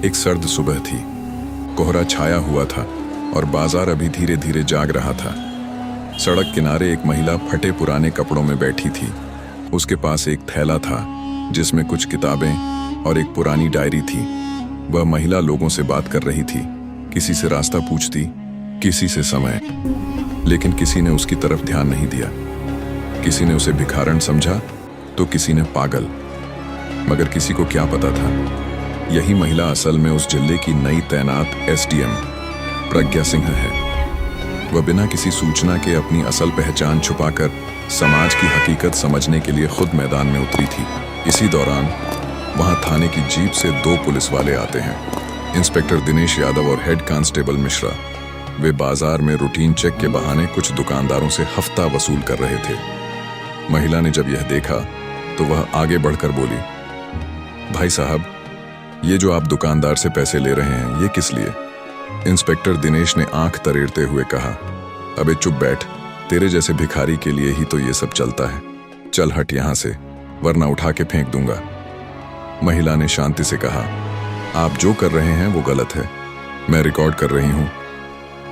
एक सर्द सुबह थी। कोहरा छाया हुआ था और बाजार अभी धीरे धीरे जाग रहा था। सड़क किनारे एक महिला फटे पुराने कपड़ों में बैठी थी। उसके पास एक थैला था जिसमें कुछ किताबें और एक पुरानी डायरी थी। वह महिला लोगों से बात कर रही थी, किसी से रास्ता पूछती, किसी से समय, लेकिन किसी ने उसकी तरफ ध्यान नहीं दिया। किसी ने उसे भिखारन समझा तो किसी ने पागल। मगर किसी को क्या पता था, यही महिला असल में उस जिले की नई तैनात एसडीएम प्रज्ञा सिंह है। वह बिना किसी सूचना के अपनी असल पहचान छुपाकर समाज की हकीकत समझने के लिए खुद मैदान में उतरी थी। इसी दौरान वहां थाने की जीप से 2 पुलिस वाले आते हैं, इंस्पेक्टर दिनेश यादव और हेड कांस्टेबल मिश्रा। वे बाजार में रूटीन चेक के बहाने कुछ दुकानदारों से हफ्ता वसूल कर रहे थे। महिला ने जब यह देखा तो वह आगे बढ़कर बोली, भाई साहब, ये जो आप दुकानदार से पैसे ले रहे हैं, ये किस लिए? इंस्पेक्टर दिनेश ने आंख तरेड़ते हुए कहा, अबे चुप बैठ, तेरे जैसे भिखारी के लिए ही तो ये सब चलता है। चल हट यहां से, वरना उठा के फेंक दूंगा। महिला ने शांति से कहा, आप जो कर रहे हैं वो गलत है, मैं रिकॉर्ड कर रही हूं।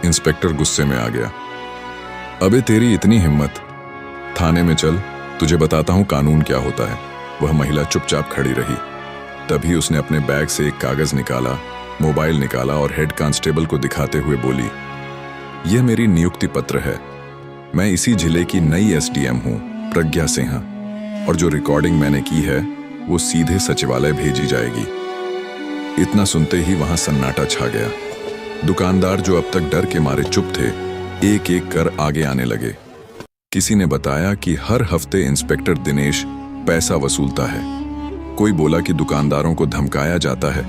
इंस्पेक्टर गुस्से में आ गया, अबे तेरी इतनी हिम्मत, थाने में चल, तुझे बताता हूं कानून क्या होता है। वह महिला चुपचाप खड़ी रही। तभी उसने अपने बैग से एक कागज निकाला, मोबाइल निकाला और हेड कांस्टेबल को दिखाते हुए बोली, यह मेरी नियुक्ति पत्र है। मैं इसी जिले की नई एसडीएम हूं, प्रज्ञा सिंह, और जो रिकॉर्डिंग मैंने की है वो सीधे सचिवालय भेजी जाएगी। इतना सुनते ही वहां सन्नाटा छा गया। दुकानदार जो अब तक डर के मारे चुप थे, एक एक कर आगे आने लगे। किसी ने बताया कि हर हफ्ते इंस्पेक्टर दिनेश पैसा वसूलता है। कोई बोला कि दुकानदारों को धमकाया जाता है,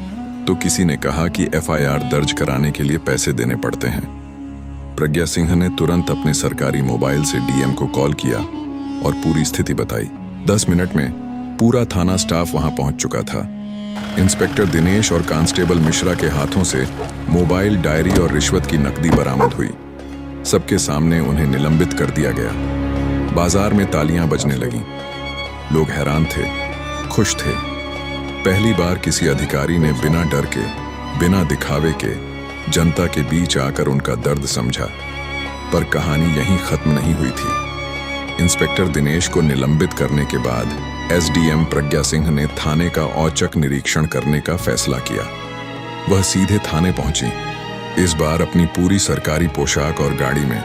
तो किसी ने कहा कि एफआईआर दर्ज कराने के लिए पैसे देने पड़ते हैं। प्रज्ञा सिंह ने तुरंत अपने सरकारी मोबाइल से डीएम को कॉल किया और पूरी स्थिति बताई। 10 मिनट में पूरा थाना स्टाफ वहां पहुंच चुका था। इंस्पेक्टर दिनेश और कांस्टेबल मिश्रा के हाथों से मोबाइल, डायरी और रिश्वत की नकदी बरामद हुई। सबके सामने उन्हें निलंबित कर दिया गया। बाजार में तालियां बजने लगीं। लोग हैरान थे, खुश थे। पहली बार किसी अधिकारी ने बिना डर के, बिना दिखावे के जनता के बीच आकर उनका दर्द समझा। पर कहानी यहीं खत्म नहीं हुई थी। इंस्पेक्टर दिनेश को निलंबित करने के बाद एसडीएम प्रज्ञा सिंह ने थाने का औचक निरीक्षण करने का फैसला किया। वह सीधे थाने पहुंची, इस बार अपनी पूरी सरकारी पोशाक और गाड़ी में।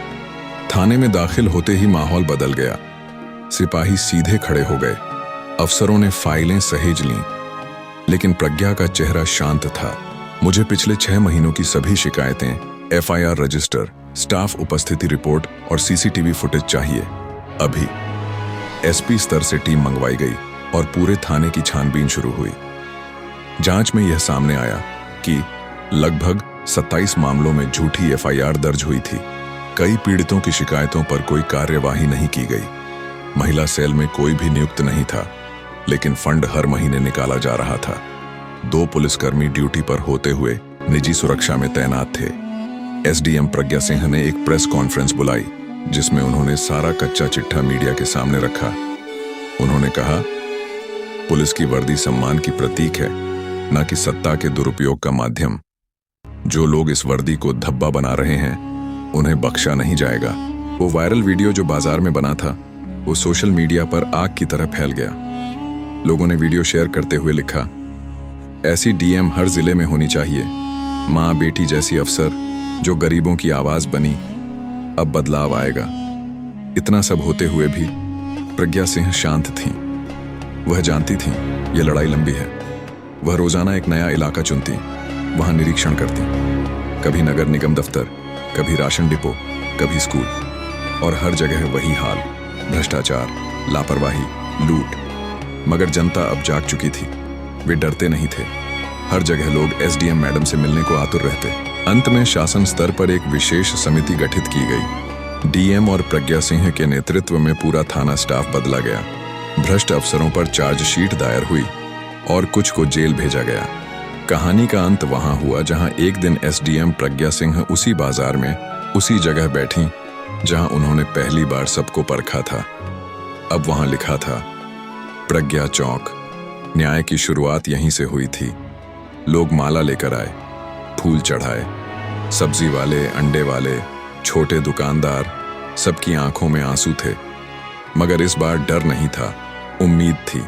थाने में दाखिल होते ही माहौल बदल गया। सिपाही सीधे खड़े हो गए, अफसरों ने फाइलें सहेज लीं, लेकिन प्रज्ञा का चेहरा शांत था। मुझे पिछले 6 महीनों की सभी शिकायतें, एफआईआर रजिस्टर, स्टाफ उपस्थिति रिपोर्ट और सीसीटीवी फुटेज चाहिए अभी। एसपी स्तर से टीम मंगवाई गई और पूरे थाने की छानबीन शुरू हुई। जांच में यह सामने आया कि लगभग 27 मामलों में झूठी एफआईआर दर्ज हुई थी। कई पीड़ितों की शिकायतों पर कोई कार्यवाही नहीं की गई। महिला सेल में कोई भी नियुक्त नहीं था, लेकिन फंड हर महीने निकाला जा रहा था। 2 पुलिसकर्मी ड्यूटी पर होते हुए निजी सुरक्षा में तैनात थे। एसडीएम प्रज्ञा सिंह ने एक प्रेस कॉन्फ्रेंस बुलाई, जिसमें उन्होंने सारा कच्चा चिट्ठा मीडिया के सामने रखा। उन्होंने कहा, पुलिस की वर्दी सम्मान की प्रतीक है, न कि सत्ता के दुरुपयोग का माध्यम। जो लोग इस वर्दी को धब्बा बना रहे हैं, उन्हें बख्शा नहीं जाएगा। वो वायरल वीडियो जो बाजार में बना था, वो सोशल मीडिया पर आग की तरह फैल गया। लोगों ने वीडियो शेयर करते हुए लिखा, ऐसी डीएम हर जिले में होनी चाहिए। माँ बेटी जैसी अफसर जो गरीबों की आवाज बनी, अब बदलाव आएगा। इतना सब होते हुए भी प्रज्ञा सिंह शांत थीं। वह जानती थीं ये लड़ाई लंबी है। वह रोजाना एक नया इलाका चुनती, वहां निरीक्षण करती। कभी नगर निगम दफ्तर, कभी राशन डिपो, कभी स्कूल, और हर जगह वही हाल, भ्रष्टाचार, लापरवाही, लूट। मगर जनता अब जाग चुकी थी। वे डरते नहीं थे। हर जगह लोग एसडीएम मैडम से मिलने को आतुर रहते। अंत में शासन स्तर पर एक विशेष समिति गठित की गई। डीएम और प्रज्ञा सिंह के नेतृत्व में पूरा थाना स्टाफ बदला गया। भ्रष्ट अफसरों पर चार्जशीट दायर हुई और कुछ को जेल भेजा गया। कहानी का अंत वहां हुआ जहां एक दिन एसडीएम प्रज्ञा सिंह उसी बाजार में, उसी जगह बैठी जहां उन्होंने पहली बार सबको परखा था। अब वहां लिखा था, प्रज्ञा चौक। न्याय की शुरुआत यहीं से हुई थी। लोग माला लेकर आए, फूल चढ़ाए। सब्जी वाले, अंडे वाले, छोटे दुकानदार, सबकी आंखों में आंसू थे। मगर इस बार डर नहीं था, उम्मीद थी।